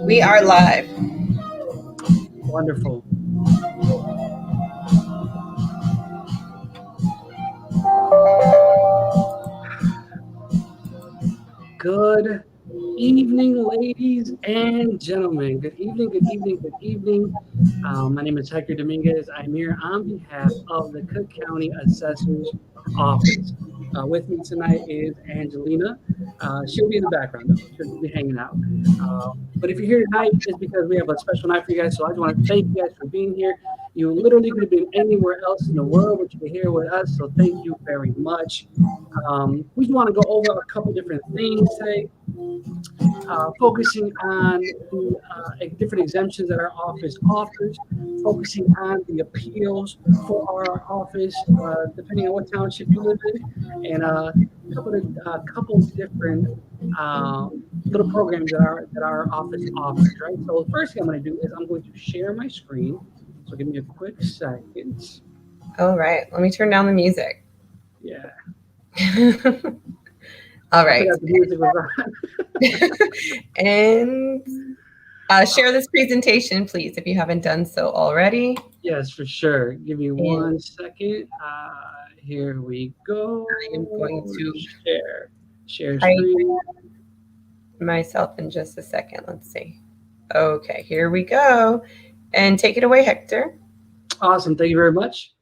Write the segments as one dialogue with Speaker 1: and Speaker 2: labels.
Speaker 1: We are live.
Speaker 2: Wonderful. Good evening, ladies and gentlemen. Good evening, good evening, good evening. My name is Hector Dominguez. I'm here on behalf of the Cook County Assessor's Office. With me tonight is Angelina. She'll be in the background, though. She'll just be hanging out. But if you're here tonight, it's because we have a special night for you guys. So I just want to thank you guys for being here. You literally could have been anywhere else in the world, but you're here with us. So thank you very much. We just want to go over a couple different things today, focusing on the different exemptions that our office offers, focusing on the appeals for our office, depending on what township you live in, and a couple different little programs that our office offers. Right. So the first thing I'm going to do is I'm going to share my screen. So give me a quick second.
Speaker 1: All right. Let me turn down the music.
Speaker 2: Yeah.
Speaker 1: All right.
Speaker 2: I forgot the music was on.
Speaker 1: And share this presentation, please, if you haven't done so already.
Speaker 2: Yes, for sure. Give me 1 second. Here we go.
Speaker 1: I am going to
Speaker 2: share screen.
Speaker 1: Myself in just a second. Let's see. Okay, here we go. And take it away, Hector.
Speaker 2: Awesome. Thank you very much.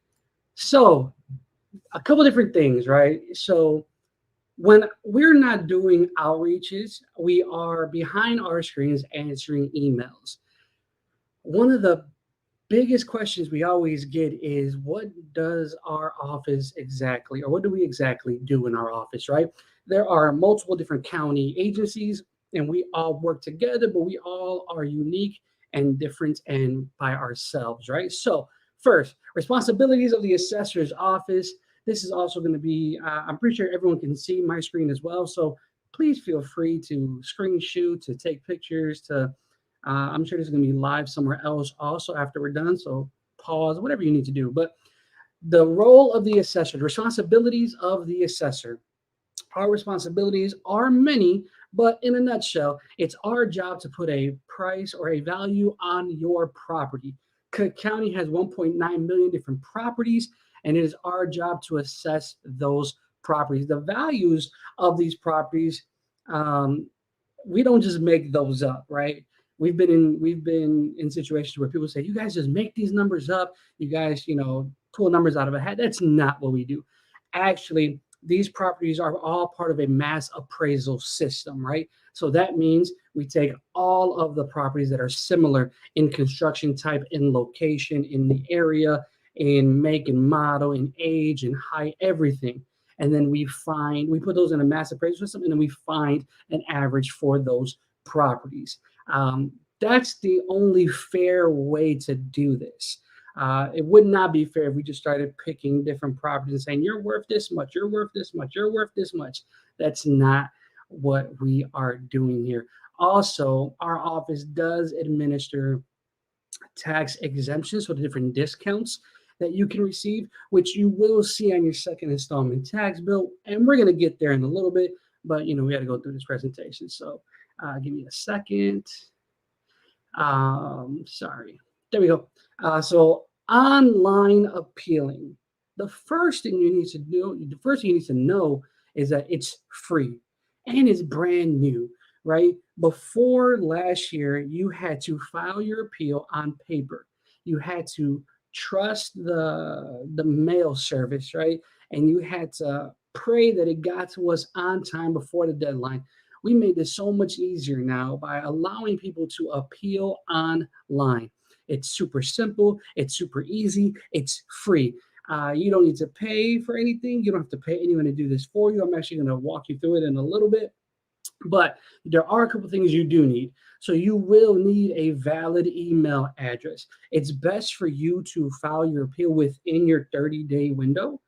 Speaker 2: So, a couple different things, right? So, when we're not doing outreaches, we are behind our screens answering emails. One of the biggest questions we always get is, what does our office exactly, or what do we exactly do in our office, right? There are multiple different county agencies and we all work together, but we all are unique and different and by ourselves, right? So first, responsibilities of the assessor's office. This is also going to be, I'm pretty sure everyone can see my screen as well. So please feel free to screen shoot, to take pictures, to I'm sure this is going to be live somewhere else also after we're done. So pause, whatever you need to do. But the role of the assessor, the responsibilities of the assessor. Our responsibilities are many, but in a nutshell, it's our job to put a price or a value on your property. Cook County has 1.9 million different properties, and it is our job to assess those properties. The values of these properties, we don't just make those up, right? We've been in situations where people say, you guys just make these numbers up. You guys, pull numbers out of a hat. That's not what we do. Actually, these properties are all part of a mass appraisal system, right? So that means we take all of the properties that are similar in construction type, in location, in the area, in make and model, in age and height, everything. And then we put those in a mass appraisal system, and then we find an average for those properties. That's the only fair way to do this. It would not be fair if we just started picking different properties and saying, you're worth this much, you're worth this much, you're worth this much. That's not what we are doing here. Also, our office does administer tax exemptions, so the different discounts that you can receive, which you will see on your second installment tax bill. And we're going to get there in a little bit, but we got to go through this presentation. So give me a second. Sorry. There we go. So online appealing. The first thing you need to know is that it's free and it's brand new, right? Before last year, you had to file your appeal on paper. You had to trust the mail service, right? And you had to pray that it got to us on time before the deadline. We made this so much easier now by allowing people to appeal online. It's super simple. It's super easy. It's free. You don't need to pay for anything. You don't have to pay anyone to do this for you. I'm actually going to walk you through it in a little bit. But there are a couple things you do need. So you will need a valid email address. It's best for you to file your appeal within your 30-day window.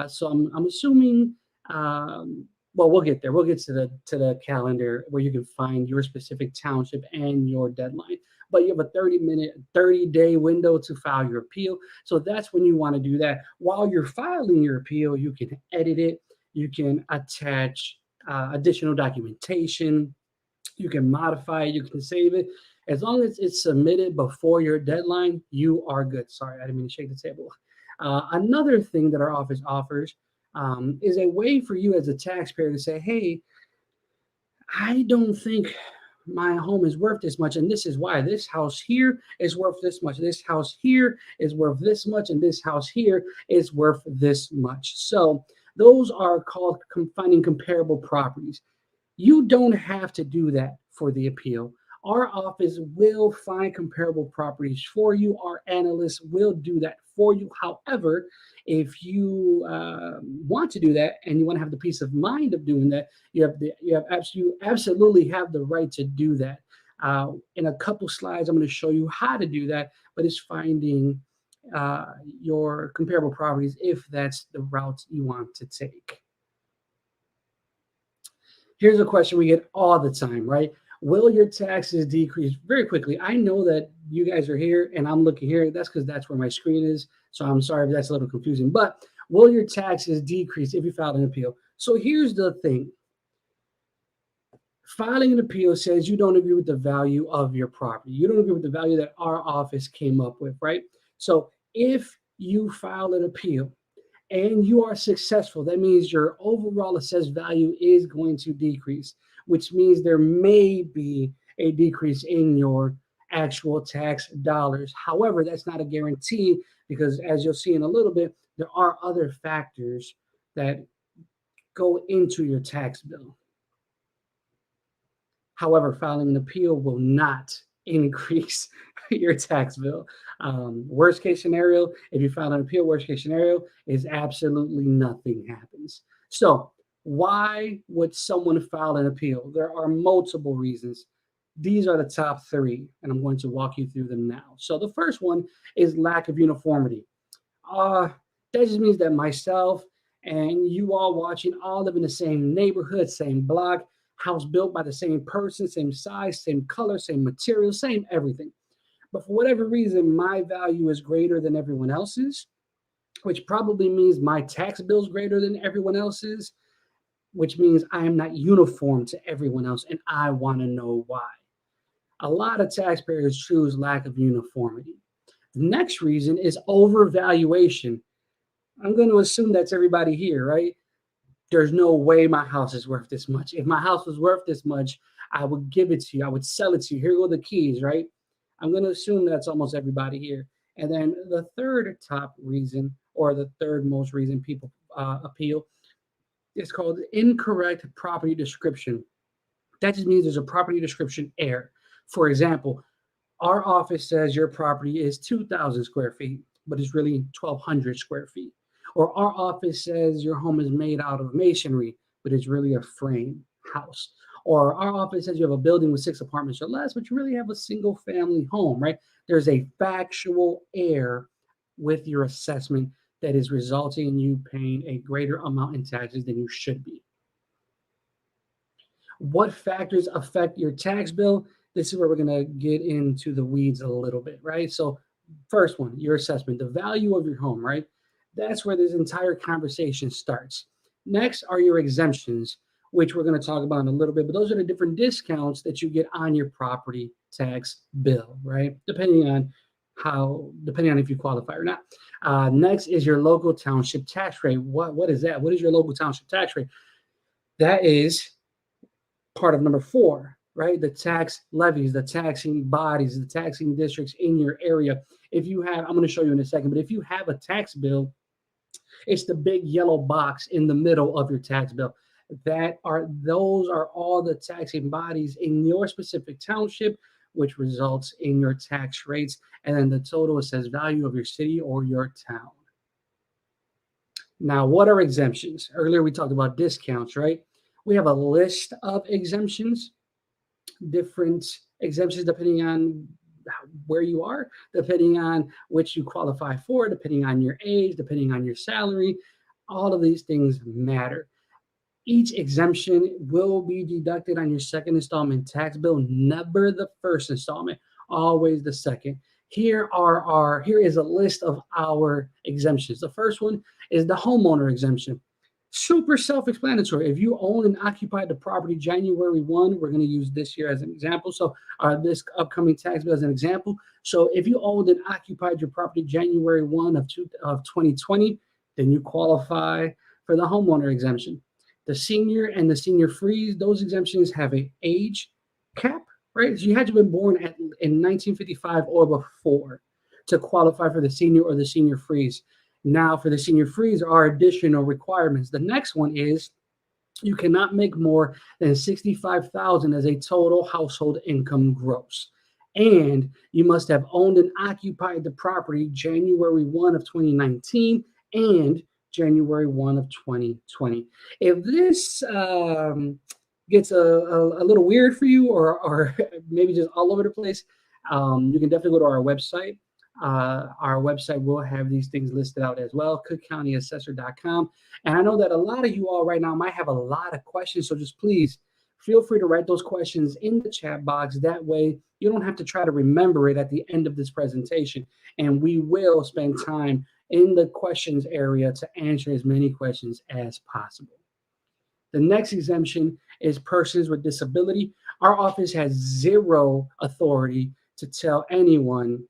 Speaker 2: So I'm assuming, well, we'll get there. We'll get to the calendar where you can find your specific township and your deadline. But you have a 30-day window to file your appeal. So that's when you want to do that. While you're filing your appeal, you can edit it. You can attach additional documentation. You can modify it, you can save it. As long as it's submitted before your deadline, you are good. Sorry, I didn't mean to shake the table. Another thing that our office offers is a way for you as a taxpayer to say, hey, I don't think my home is worth this much, and this is why. This house here is worth this much. This house here is worth this much, and this house here is worth this much. So those are called finding comparable properties. You don't have to do that for the appeal. Our office will find comparable properties for you. Our analysts will do that for you. However, if you want to do that and you want to have the peace of mind of doing that, you absolutely have the right to do that. In a couple slides, I'm going to show you how to do that, but it's finding your comparable properties if that's the route you want to take. Here's a question we get all the time, right? Will your taxes decrease? Very quickly, I know that you guys are here and I'm looking here. That's because that's where my screen is. So I'm sorry if that's a little confusing. But will your taxes decrease if you filed an appeal? So here's the thing. Filing an appeal says you don't agree with the value of your property. You don't agree with the value that our office came up with, right? So if you file an appeal and you are successful, that means your overall assessed value is going to decrease, which means there may be a decrease in your actual tax dollars. However, that's not a guarantee because, as you'll see in a little bit, there are other factors that go into your tax bill. However, filing an appeal will not increase your tax bill. Worst case scenario, if you file an appeal, worst case scenario is absolutely nothing happens. So why would someone file an appeal? There are multiple reasons. These are the top three, and I'm going to walk you through them now. So the first one is lack of uniformity. That just means that myself and you all watching all live in the same neighborhood, same block, house built by the same person, same size, same color, same material, same everything. But for whatever reason, my value is greater than everyone else's, which probably means my tax bill is greater than everyone else's, which means I am not uniform to everyone else, and I want to know why. A lot of taxpayers choose lack of uniformity. The next reason is overvaluation. I'm going to assume that's everybody here, right? There's no way my house is worth this much. If my house was worth this much, I would give it to you. I would sell it to you. Here go the keys, right? I'm going to assume that's almost everybody here. And then the third top reason, or the third most reason people appeal, is called incorrect property description. That just means there's a property description error. For example, our office says your property is 2,000 square feet, but it's really 1,200 square feet. Or our office says your home is made out of masonry, but it's really a frame house. Or our office says you have a building with 6 apartments or less, but you really have a single family home, right? There's a factual error with your assessment that is resulting in you paying a greater amount in taxes than you should be. What factors affect your tax bill? This is where we're going to get into the weeds a little bit, right? So first one, your assessment, the value of your home, right? That's where this entire conversation starts. Next are your exemptions, which we're going to talk about in a little bit, but those are the different discounts that you get on your property tax bill, right? Depending on if you qualify or not. Next is your local township tax rate. What is that? What is your local township tax rate? That is part of number 4, right? The tax levies, the taxing bodies, the taxing districts in your area. If you have, I'm going to show you in a second, but if you have a tax bill, it's the big yellow box in the middle of your tax bill. Those are all the taxing bodies in your specific township, which results in your tax rates. And then the total assessed value of your city or your town. Now, what are exemptions? Earlier we talked about discounts, right? We have a list of exemptions, different exemptions depending on where you are, depending on which you qualify for, depending on your age, depending on your salary. All of these things matter. Each exemption will be deducted on your second installment tax bill, never the first installment, always the second. Here is a list of our exemptions. The first one is the homeowner exemption. Super self-explanatory. If you own and occupied the property January 1, we're going to use this year as an example. So this upcoming tax bill as an example. So if you owned and occupied your property January 1 of 2020, then you qualify for the homeowner exemption. The senior and the senior freeze, those exemptions have an age cap, right? So you had to have been born in 1955 or before to qualify for the senior or the senior freeze. Now, for the senior freeze, there are additional requirements. The next one is you cannot make more than $65,000 as a total household income gross. And you must have owned and occupied the property January 1 of 2019 and January 1 of 2020. If this gets a little weird for you or maybe just all over the place, you can definitely go to our website. Our website will have these things listed out as well, cookcountyassessor.com. And I know that a lot of you all right now might have a lot of questions, so just please feel free to write those questions in the chat box. That way you don't have to try to remember it at the end of this presentation. And we will spend time in the questions area to answer as many questions as possible. The next exemption is persons with disability. Our office has zero authority to tell anyone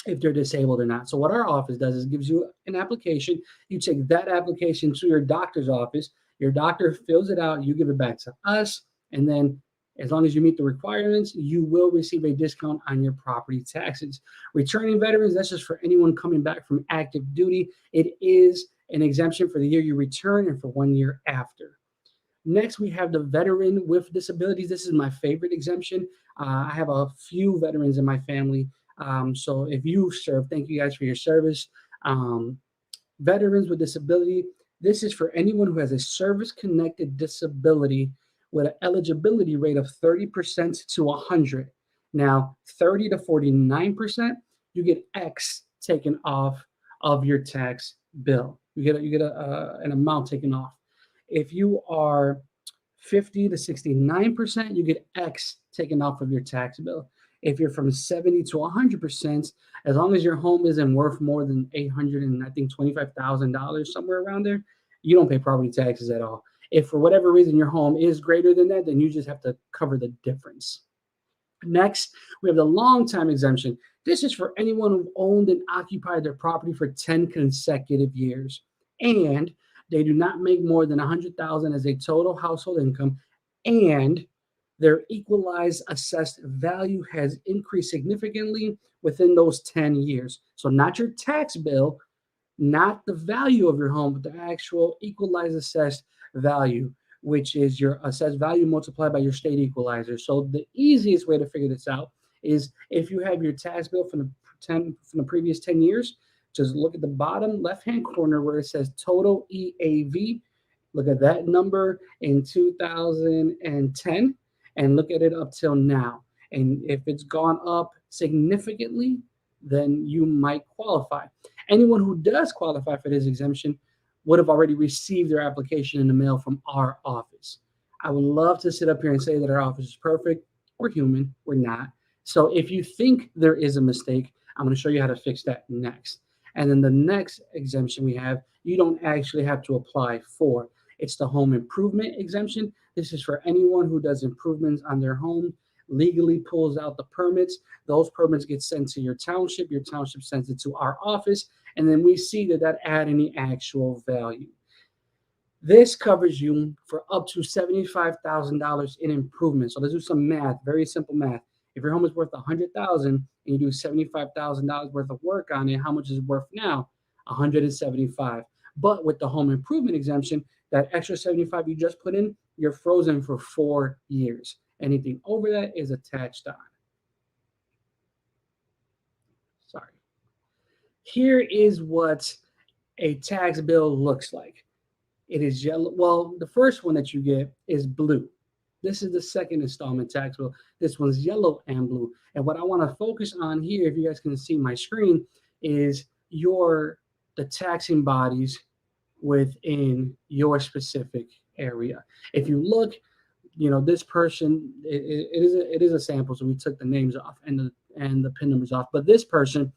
Speaker 2: if they're disabled or not. So what our office does is gives you an application. You take that application to your doctor's office. Your doctor fills it out. You give it back to us. And then as long as you meet the requirements, you will receive a discount on your property taxes. Returning veterans, that's just for anyone coming back from active duty. It is an exemption for the year you return and for 1 year after. Next, we have the veteran with disabilities. This is my favorite exemption. I have a few veterans in my family. So if you serve, thank you guys for your service. Veterans with disability, this is for anyone who has a service-connected disability with an eligibility rate of 30% to 100. Now, 30 to 49%, you get X taken off of your tax bill. You get an amount taken off. If you are 50 to 69%, you get X taken off of your tax bill. If you're from 70 to 100%, as long as your home isn't worth more than $825,000, somewhere around there, you don't pay property taxes at all. If for whatever reason your home is greater than that, then you just have to cover the difference. Next, we have the long time exemption. This is for anyone who owned and occupied their property for 10 consecutive years, and they do not make more than $100,000 as a total household income, and their equalized assessed value has increased significantly within those 10 years. So not your tax bill, not the value of your home, but the actual equalized assessed value, which is your assessed value multiplied by your state equalizer. So the easiest way to figure this out is if you have your tax bill from the previous 10 years, just look at the bottom left-hand corner where it says total EAV. Look at that number in 2010 and look at it up till now. And if it's gone up significantly, then you might qualify. Anyone who does qualify for this exemption would have already received their application in the mail from our office. I would love to sit up here and say that our office is perfect. We're human, we're not. So if you think there is a mistake, I'm going to show you how to fix that next. And then the next exemption we have, you don't actually have to apply for. It's the home improvement exemption. This is for anyone who does improvements on their home, legally pulls out the permits. Those permits get sent to your township sends it to our office, and then we see that add any actual value. This covers you for up to $75,000 in improvements. So let's do some math, very simple math. If your home is worth $100,000 and you do $75,000 worth of work on it, how much is it worth now? $175,000. But with the home improvement exemption, that extra $75,000 you just put in, you're frozen for 4 years. Anything over that is attached on. Sorry. Here is what a tax bill looks like. It is yellow. Well, the first one that you get is blue. This is the second installment tax bill. This one's yellow and blue. And what I want to focus on here, if you guys can see my screen, is the taxing bodies within your specific area. If you look, this person, it is a sample, so we took the names off and the PIN numbers off. But this person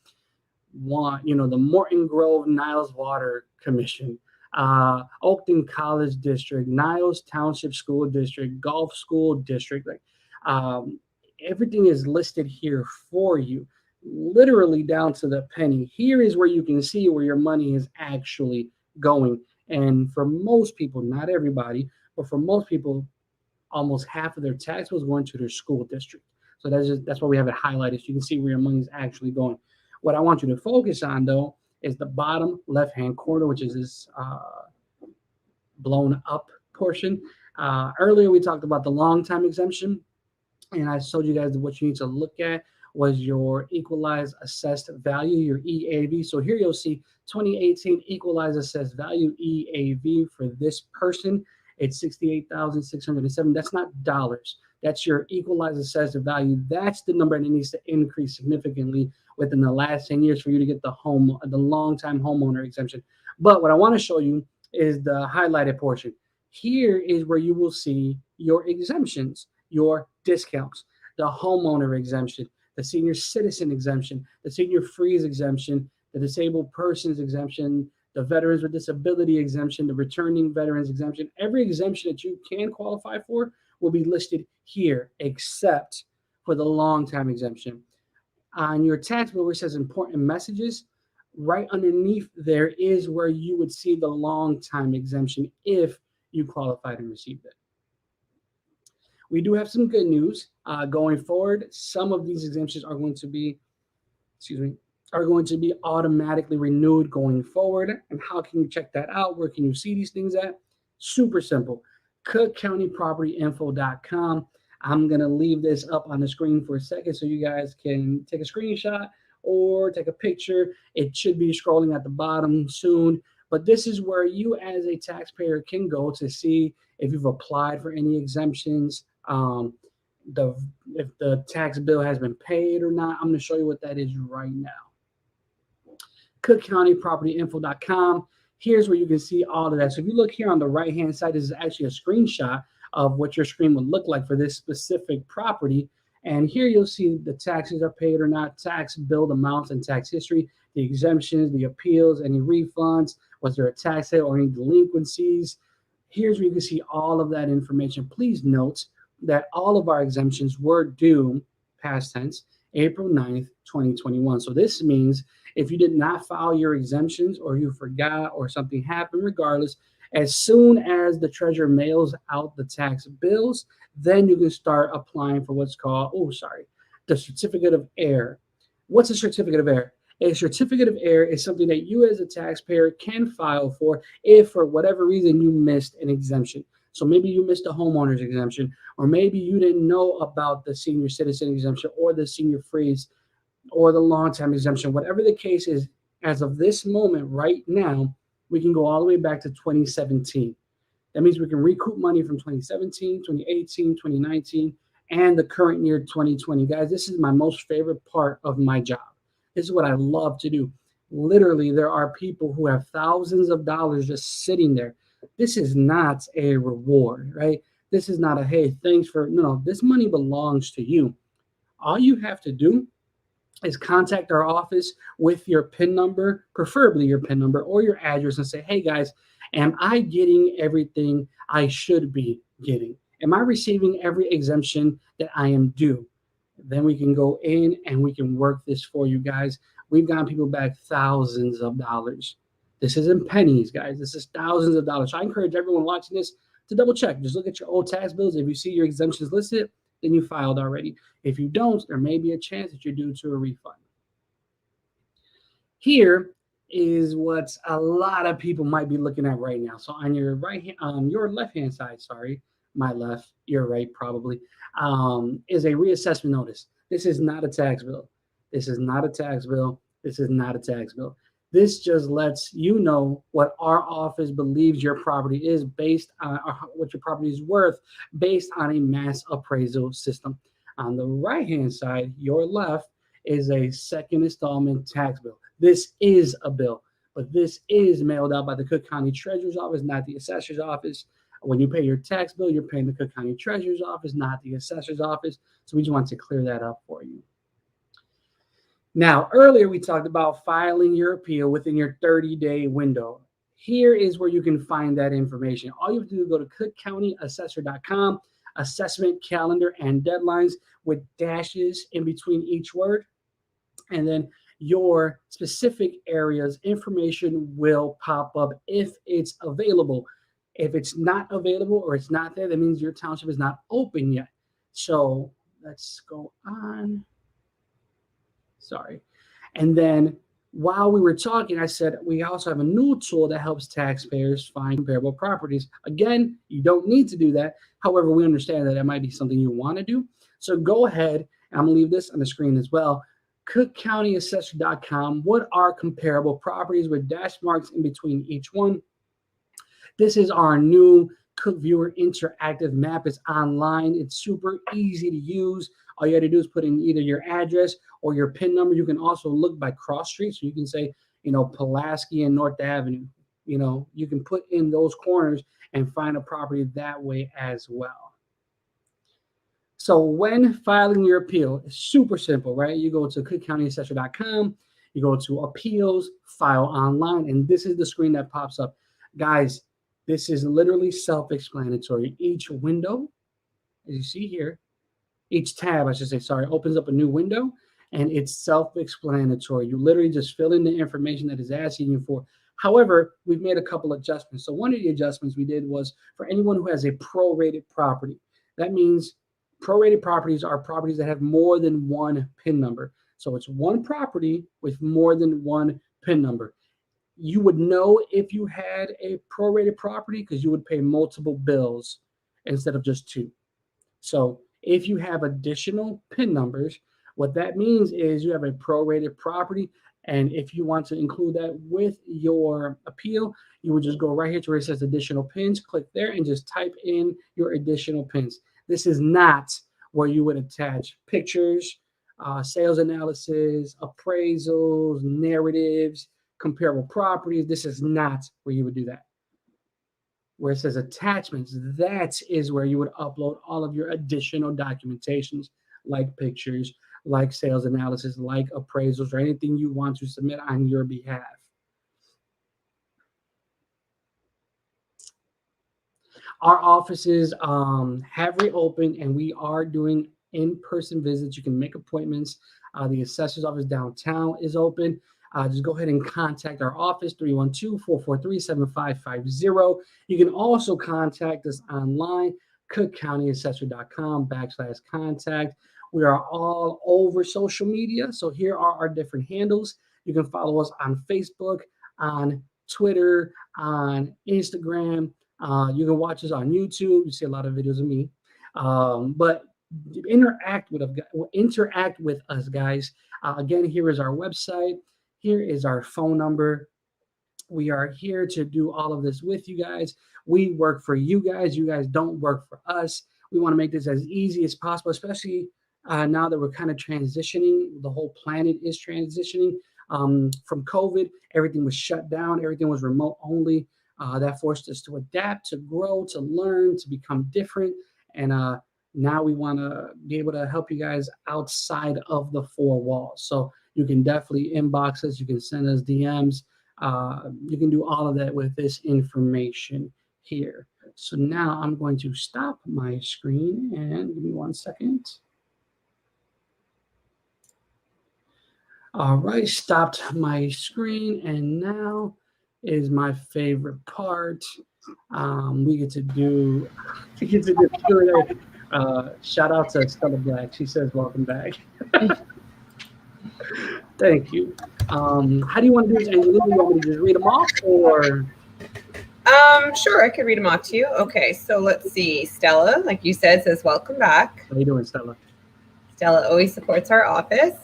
Speaker 2: the Morton Grove Niles Water Commission. Oakton College District, Niles Township School District, Gulf School District. Like um, everything is listed here for you, literally down to the penny. Here is where you can see where your money is actually going. And for most people, not everybody, but for most people, almost half of their tax bills going to their school district. So that's why we have it highlighted so you can see where your money is actually going. What I want you to focus on though is the bottom left hand corner, which is this blown up portion. Earlier we talked about the long time exemption, and I showed you guys what you need to look at was your equalized assessed value, your EAV. So here you'll see 2018 equalized assessed value EAV for this person. It's 68,607. That's not dollars. That's your equalized assessed value. That's the number that needs to increase significantly within the last 10 years for you to get the long time homeowner exemption. But what I want to show you is the highlighted portion. Here is where you will see your exemptions, your discounts, the homeowner exemption, the senior citizen exemption, the senior freeze exemption, the disabled persons exemption, the veterans with disability exemption, the returning veterans exemption. Every exemption that you can qualify for will be listed here, except for the long time exemption. On your tax bill where it says important messages, right underneath there is where you would see the long time exemption if you qualified and received it. We do have some good news going forward. Some of these exemptions are going to be, automatically renewed going forward. And how can you check that out? Where can you see these things at? Super simple. CookCountyPropertyInfo.com. I'm going to leave this up on the screen for a second so you guys can take a screenshot or take a picture. It should be scrolling at the bottom soon. But this is where you as a taxpayer can go to see if you've applied for any exemptions, if the tax bill has been paid or not. I'm going to show you what that is right now. CookCountyPropertyInfo.com. Here's where you can see all of that. So if you look here on the right-hand side, this is actually a screenshot of what your screen would look like for this specific property. And here you'll see the taxes are paid or not, tax billed amounts and tax history, the exemptions, the appeals, any refunds, was there a tax sale or any delinquencies. Here's where you can see all of that information. Please note that all of our exemptions were due, past tense, April 9th, 2021. So this means if you did not file your exemptions or you forgot or something happened, regardless, as soon as the treasurer mails out the tax bills, then you can start applying for what's called, the certificate of error. What's a certificate of error? A certificate of error is something that you as a taxpayer can file for if for whatever reason you missed an exemption. So maybe you missed a homeowner's exemption, or maybe you didn't know about the senior citizen exemption or the senior freeze or the long-time exemption. Whatever the case is, as of this moment right now, we can go all the way back to 2017. That means we can recoup money from 2017, 2018, 2019, and the current year, 2020. Guys, this is my most favorite part of my job. This is what I love to do. Literally, there are people who have thousands of dollars just sitting there. This is not a reward, right? This is not a, hey, thanks for, no, this money belongs to you. All you have to do is contact our office with your PIN number, preferably your PIN number or your address, and say, hey guys, am I getting everything I should be getting? Am I receiving every exemption that I am due? Then we can go in and we can work this for you guys. We've gotten people back thousands of dollars. This isn't pennies, guys. This is thousands of dollars. So I encourage everyone watching this to double check. Just look at your old tax bills. If you see your exemptions listed, then you filed already. If you don't, there may be a chance that you're due to a refund. Here is what a lot of people might be looking at right now. So on your right hand, your left-hand side, my left, your right probably, is a reassessment notice. This is not a tax bill. This is not a tax bill. This is not a tax bill. This just lets you know what our office believes your property is based on what your property is worth based on a mass appraisal system. On the right-hand side, your left, is a second installment tax bill. This is a bill, but this is mailed out by the Cook County Treasurer's Office, not the Assessor's Office. When you pay your tax bill, you're paying the Cook County Treasurer's Office, not the Assessor's Office. So we just want to clear that up for you. Now, earlier we talked about filing your appeal within your 30-day window. here is where you can find that information. All you have to do is go to cookcountyassessor.com, assessment calendar and deadlines with dashes in between each word. And then your specific area's information will pop up if it's available. If it's not available or it's not there, that means your township is not open yet. So let's go on. Sorry. And then while we were talking, I said we also have a new tool that helps taxpayers find comparable properties. Again, you don't need to do that. However, we understand that might be something you want to do. So go ahead, and I'm going to leave this on the screen as well. CookCountyAssessor.com. What are comparable properties with dash marks in between each one? This is our new Cook Viewer interactive map. It's online. It's super easy to use. All you got to do is put in either your address or your PIN number. You can also look by cross street. So you can say, Pulaski and North Avenue. You can put in those corners and find a property that way as well. So when filing your appeal, it's super simple, right? You go to cookcountyassessor.com, you go to appeals, file online, and this is the screen that pops up. Guys, this is literally self-explanatory. Each window, as you see here, each tab, I should say, sorry, opens up a new window, and it's self-explanatory. You literally just fill in the information that is asking you for. However, we've made a couple adjustments. So one of the adjustments we did was for anyone who has a prorated property. That means prorated properties are properties that have more than one PIN number. So it's one property with more than one PIN number. You would know if you had a prorated property because you would pay multiple bills instead of just two. So if you have additional PIN numbers, what that means is you have a prorated property. And if you want to include that with your appeal, you would just go right here to where it says additional pins, click there and just type in your additional pins. This is not where you would attach pictures, sales analysis, appraisals, narratives, comparable properties. This is not where you would do that. Where it says attachments, that is where you would upload all of your additional documentations like pictures, like sales analysis, like appraisals, or anything you want to submit on your behalf. Our offices have reopened, and we are doing in-person visits. You can make appointments. The assessor's office downtown is open. Just go ahead and contact our office, 312-443-7550. You can also contact us online, cookcountyassessor.com/contact. We are all over social media. So here are our different handles. You can follow us on Facebook, on Twitter, on Instagram. You can watch us on YouTube. You see a lot of videos of me. But interact with us, guys. Again, here is our website. Here is our phone number. We are here to do all of this with you guys. We work for you guys. You guys don't work for us. We want to make this as easy as possible, especially now that we're kind of transitioning. The whole planet is transitioning from COVID. Everything was shut down. Everything was remote only. That forced us to adapt, to grow, to learn, to become different. And now we want to be able to help you guys outside of the four walls. So you can definitely inbox us. You can send us DMs. You can do all of that with this information here. So now I'm going to stop my screen and give me 1 second. All right, stopped my screen, and now is my favorite part. We get to do Q&A. Shout out to Stella Black. She says, "Welcome back." Thank you. How do you want to do this, Angelina? You want me to just read them off, or?
Speaker 1: Sure, I could read them off to you. Okay, so let's see. Stella, like you said, says, "Welcome back."
Speaker 2: How you doing, Stella?
Speaker 1: Stella always supports our office.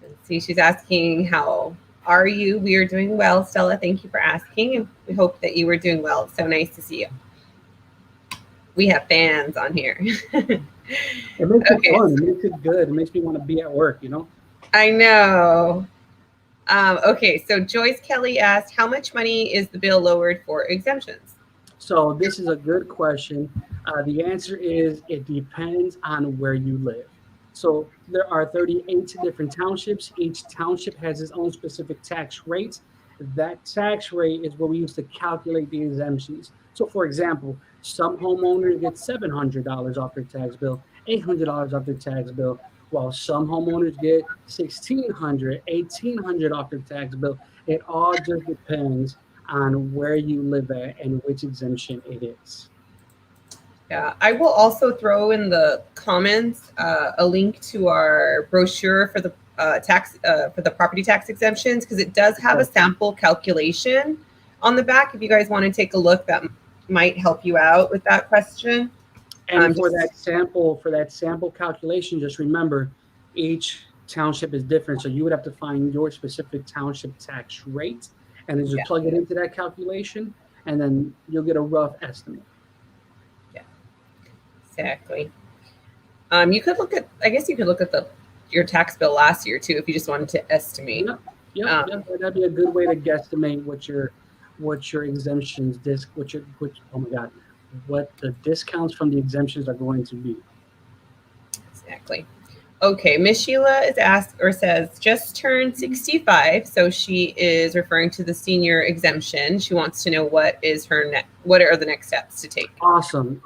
Speaker 1: Let's see, she's asking, how are you? We are doing well, Stella. Thank you for asking. And we hope that you were doing well. It's so nice to see you. We have fans on here.
Speaker 2: It makes it fun. It makes it good. It makes me want to be at work,
Speaker 1: I know. Okay, so Joyce Kelly asked, how much money is the bill lowered for exemptions?
Speaker 2: So this is a good question. The answer is it depends on where you live. So there are 38 different townships. Each township has its own specific tax rate. That tax rate is what we use to calculate the exemptions. So, for example, some homeowners get $700 off their tax bill, $800 off their tax bill, while some homeowners get 1,600, 1,800 off their tax bill. It all just depends on where you live at and which exemption it is.
Speaker 1: Yeah, I will also throw in the comments a link to our brochure for the property tax exemptions, because it does have a sample calculation on the back. If you guys want to take a look, that might help you out with that question.
Speaker 2: And for that sample calculation, just remember each township is different. So you would have to find your specific township tax rate and then just plug it into that calculation, and then you'll get a rough estimate.
Speaker 1: Exactly. You could look at, I guess you could look at your tax bill last year too, if you just wanted to estimate.
Speaker 2: Yeah, that'd be a good way to guesstimate what your exemptions what the discounts from the exemptions are going to be.
Speaker 1: Exactly. Okay, Miss Sheila is asked or says just turned 65, so she is referring to the senior exemption. She wants to know what are the next steps to take.
Speaker 2: Awesome,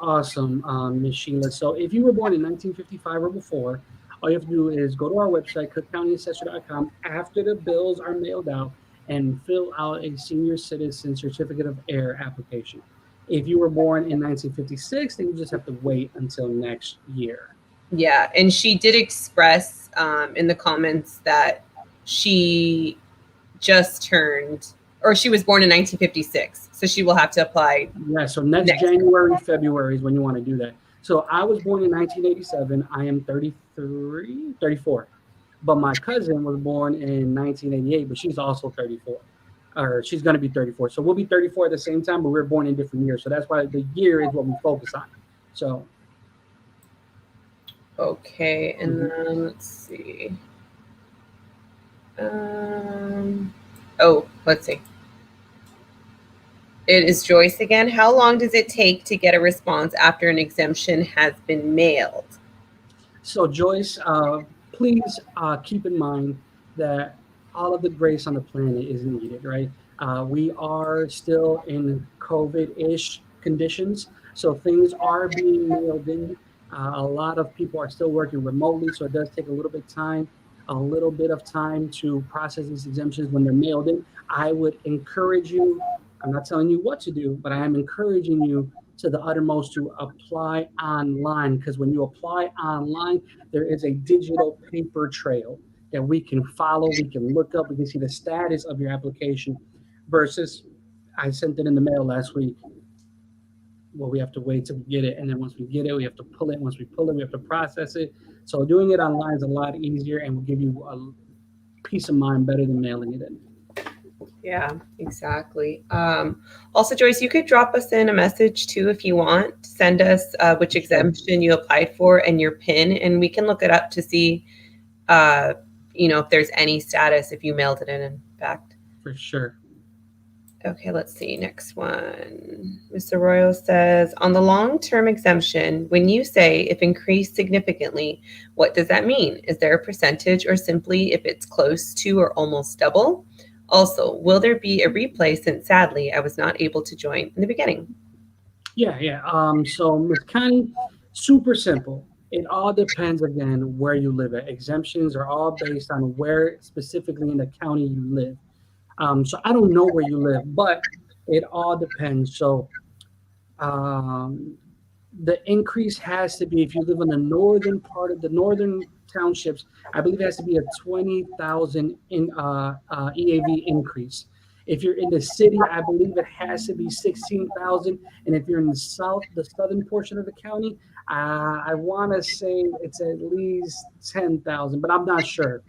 Speaker 2: Miss Sheila. So if you were born in 1955 or before, all you have to do is go to our website, cookcountyassessor.com, after the bills are mailed out, and fill out a senior citizen certificate of heir application. If you were born in 1956, then you just have to wait until next year.
Speaker 1: Yeah, and she did express in the comments that she just turned, or she was born in 1956, so she will have to apply.
Speaker 2: Yeah, so next January, February is when you want to do that. So I was born in 1987. I am 34. But my cousin was born in 1988, but she's also 34. Or she's going to be 34. So we'll be 34 at the same time, but we're born in different years. So that's why the year is what we focus on. So.
Speaker 1: Okay, and then let's see. Let's see. It is Joyce again. How long does it take to get a response after an exemption has been mailed?
Speaker 2: So Joyce, please keep in mind that all of the grace on the planet is needed, right? We are still in COVID-ish conditions, so things are being mailed in. A lot of people are still working remotely, so it does take a little bit of time to process these exemptions when they're mailed in. I would encourage you, I'm not telling you what to do, but I am encouraging you to the uttermost to apply online, because when you apply online, there is a digital paper trail that we can follow, we can look up, we can see the status of your application versus I sent it in the mail last week. Well, we have to wait till we get it, and then once we get it, we have to pull it. Once we pull it, we have to process it. So doing it online is a lot easier and will give you a peace of mind better than mailing it in.
Speaker 1: Yeah, exactly. Also, Joyce, you could drop us in a message too if you want. Send us which exemption you applied for and your PIN, and we can look it up to see, if there's any status if you mailed it in fact.
Speaker 2: For sure.
Speaker 1: Okay, let's see. Next one. Mr. Royal says, on the long-term exemption, when you say if increased significantly, what does that mean? Is there a percentage or simply if it's close to or almost double? Also, will there be a replay since sadly I was not able to join in the beginning?
Speaker 2: Yeah. So Ms. Connie, super simple. It all depends again where you live at. Exemptions are all based on where specifically in the county you live. So I don't know where you live, but it all depends. So the increase has to be, if you live in the northern part of the northern townships, I believe it has to be a 20,000 in EAV increase. If you're in the city, I believe it has to be 16,000. And if you're in the southern portion of the county, I want to say it's at least 10,000, but I'm not sure.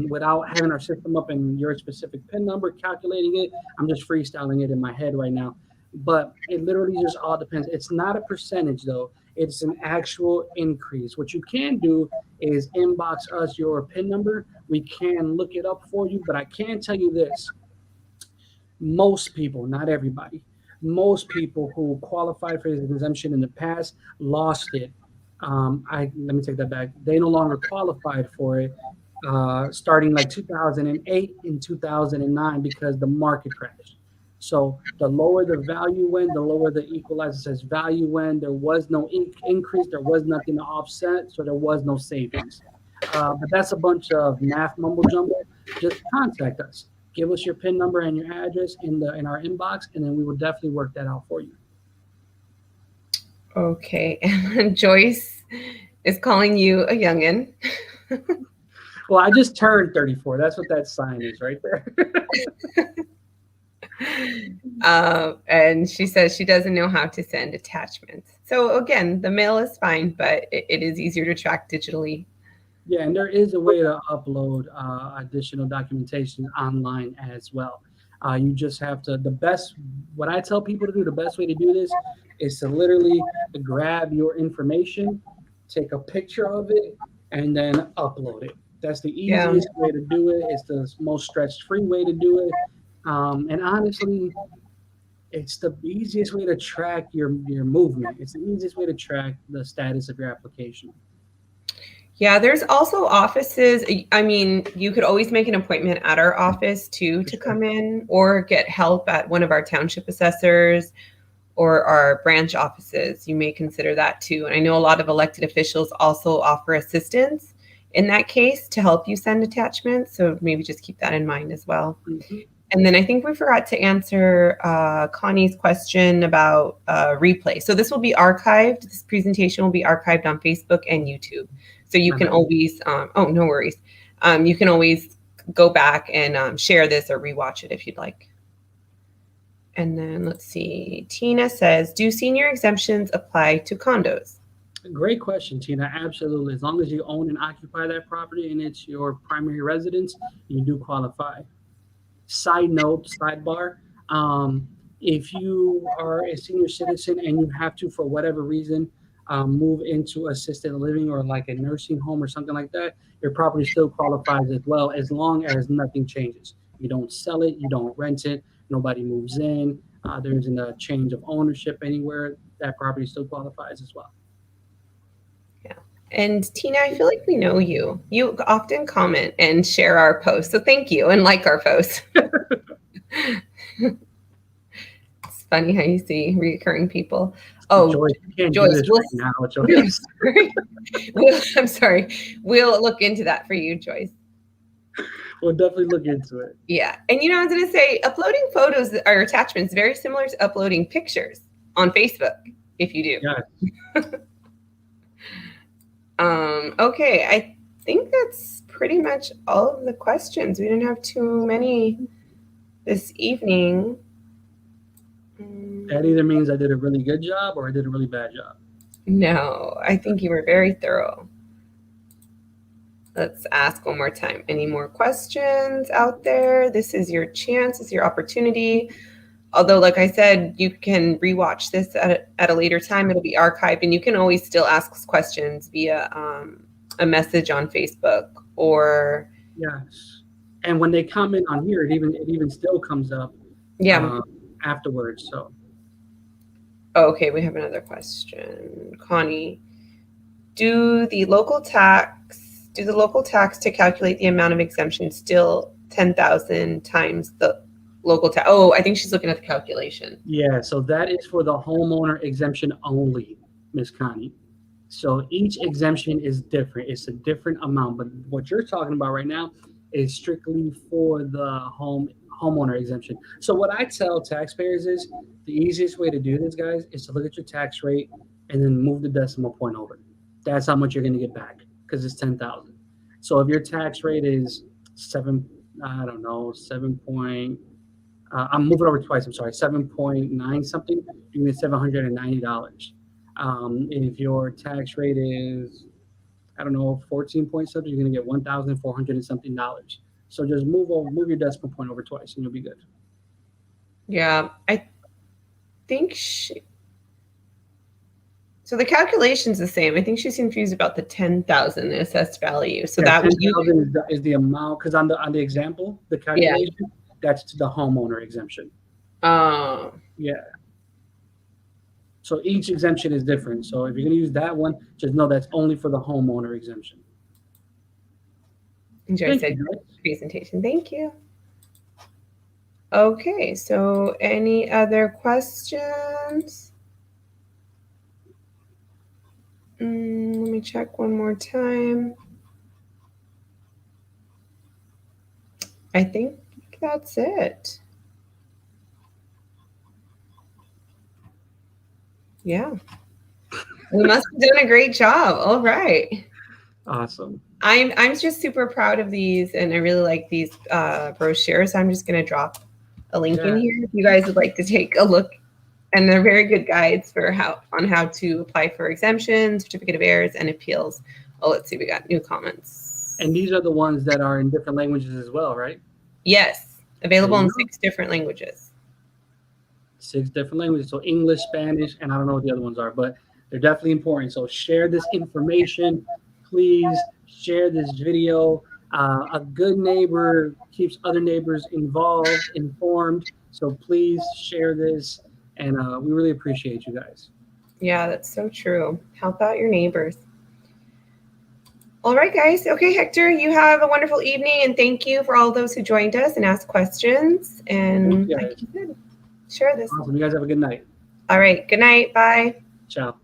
Speaker 2: Without having our system up and your specific PIN number, calculating it, I'm just freestyling it in my head right now. But it literally just all depends. It's not a percentage though. It's an actual increase. What you can do is inbox us your PIN number. We can look it up for you, but I can tell you this. Most people, not everybody, most people who qualified for this exemption in the past lost it. Let me take that back. They no longer qualified for it starting like 2008 and 2009 because the market crashed. So the lower the value went, the lower the equalizer says value went. There was no increase, there was nothing to offset, so there was no savings. But that's a bunch of math mumbo jumbo. Just contact us. Give us your PIN number and your address in our inbox, and then we will definitely work that out for you.
Speaker 1: Okay. And Joyce is calling you a youngin.
Speaker 2: Well, I just turned 34. That's what that sign is right there.
Speaker 1: And she says she doesn't know how to send attachments. So again, the mail is fine, but it is easier to track digitally.
Speaker 2: Yeah, and there is a way to upload additional documentation online as well. You just have to, what I tell people to do, the best way to do this is to literally grab your information, take a picture of it, and then upload it. That's the easiest way to do it. It's the most stress-free way to do it. And honestly, it's the easiest way to track your movement. It's the easiest way to track the status of your application.
Speaker 1: Yeah, there's also offices. I mean, you could always make an appointment at our office too to come in, or get help at one of our township assessors or our branch offices. You may consider that too. And I know a lot of elected officials also offer assistance in that case to help you send attachments. So maybe just keep that in mind as well.
Speaker 2: Mm-hmm.
Speaker 1: And then I think we forgot to answer Connie's question about replay. So this will be archived. This presentation will be archived on Facebook and YouTube. So you can always, oh, no worries. You can always go back and share this or rewatch it if you'd like. And then let's see. Tina says, do senior exemptions apply to condos?
Speaker 2: Great question, Tina. Absolutely. As long as you own and occupy that property and it's your primary residence, you do qualify. Side note, sidebar, if you are a senior citizen and you have to, for whatever reason, move into assisted living or like a nursing home or something like that, your property still qualifies as well, as long as nothing changes. You don't sell it, you don't rent it, nobody moves in, there isn't a change of ownership anywhere, that property still qualifies as well.
Speaker 1: And Tina, I feel like we know you. You often comment and share our posts. So thank you, and like our posts. It's funny how you see recurring people. Oh,
Speaker 2: Joyce, you can't
Speaker 1: Joyce,
Speaker 2: do this right now, Joyce.
Speaker 1: I'm sorry. We'll look into that for you, Joyce.
Speaker 2: We'll definitely look into it.
Speaker 1: Yeah. And I was going to say, uploading photos or attachments very similar to uploading pictures on Facebook, if you do.
Speaker 2: Yeah.
Speaker 1: Okay, I think that's pretty much all of the questions. We didn't have too many this evening.
Speaker 2: That either means I did a really good job or I did a really bad job.
Speaker 1: No, I think you were very thorough. Let's ask one more time. Any more questions out there? This is your chance. This is your opportunity. Although, like I said, you can rewatch this at a later time. It'll be archived, and you can always still ask us questions via a message on Facebook or.
Speaker 2: Yes, and when they comment on here, it even still comes up.
Speaker 1: Yeah.
Speaker 2: Afterwards. So.
Speaker 1: Okay, we have another question, Connie. Do the local tax to calculate the amount of exemption still 10,000 times the local tax? Oh, I think she's looking at the calculation.
Speaker 2: Yeah, so that is for the homeowner exemption only, Miss Connie. So each exemption is different. It's a different amount, but what you're talking about right now is strictly for the homeowner exemption. So what I tell taxpayers is the easiest way to do this, guys, is to look at your tax rate and then move the decimal point over. That's how much you're going to get back because it's 10,000. So if your tax rate is 7 point. I'm moving over twice. I'm sorry, 7.9 something. You get $790. If your tax rate is, 14 point something, you're going to get $1,400 and something dollars. So just move your decimal point over twice, and you'll be good.
Speaker 1: Yeah, I think so the calculation's the same. I think she's confused about the 10,000 assessed value. So that
Speaker 2: 10,000 is the amount, because on the example, the calculation, that's to the homeowner exemption.
Speaker 1: Oh.
Speaker 2: Yeah. So each exemption is different. So if you're going to use that one, just know that's only for the homeowner exemption.
Speaker 1: Enjoy
Speaker 2: Thank
Speaker 1: the
Speaker 2: you.
Speaker 1: presentation. Thank you. Okay, so any other questions? Let me check one more time. I think that's it. Yeah. We must have done a great job. All right.
Speaker 2: Awesome.
Speaker 1: I'm just super proud of these, and I really like these brochures. I'm just going to drop a link in here if you guys would like to take a look. And they're very good guides for how to apply for exemptions, certificate of errors, and appeals. Oh, let's see, we got new comments.
Speaker 2: And these are the ones that are in different languages as well, right?
Speaker 1: Yes, available in 6 different languages.
Speaker 2: 6 different languages. So English, Spanish, and I don't know what the other ones are, but they're definitely important. So share this information. Please share this video. A good neighbor keeps other neighbors involved, informed. So please share this. And we really appreciate you guys.
Speaker 1: Yeah, that's so true. Help out your neighbors. All right, guys. Okay, Hector, you have a wonderful evening, and thank you for all those who joined us and asked questions. And like you said, share this.
Speaker 2: Awesome. You guys have a good night.
Speaker 1: All right. Good night. Bye.
Speaker 2: Ciao.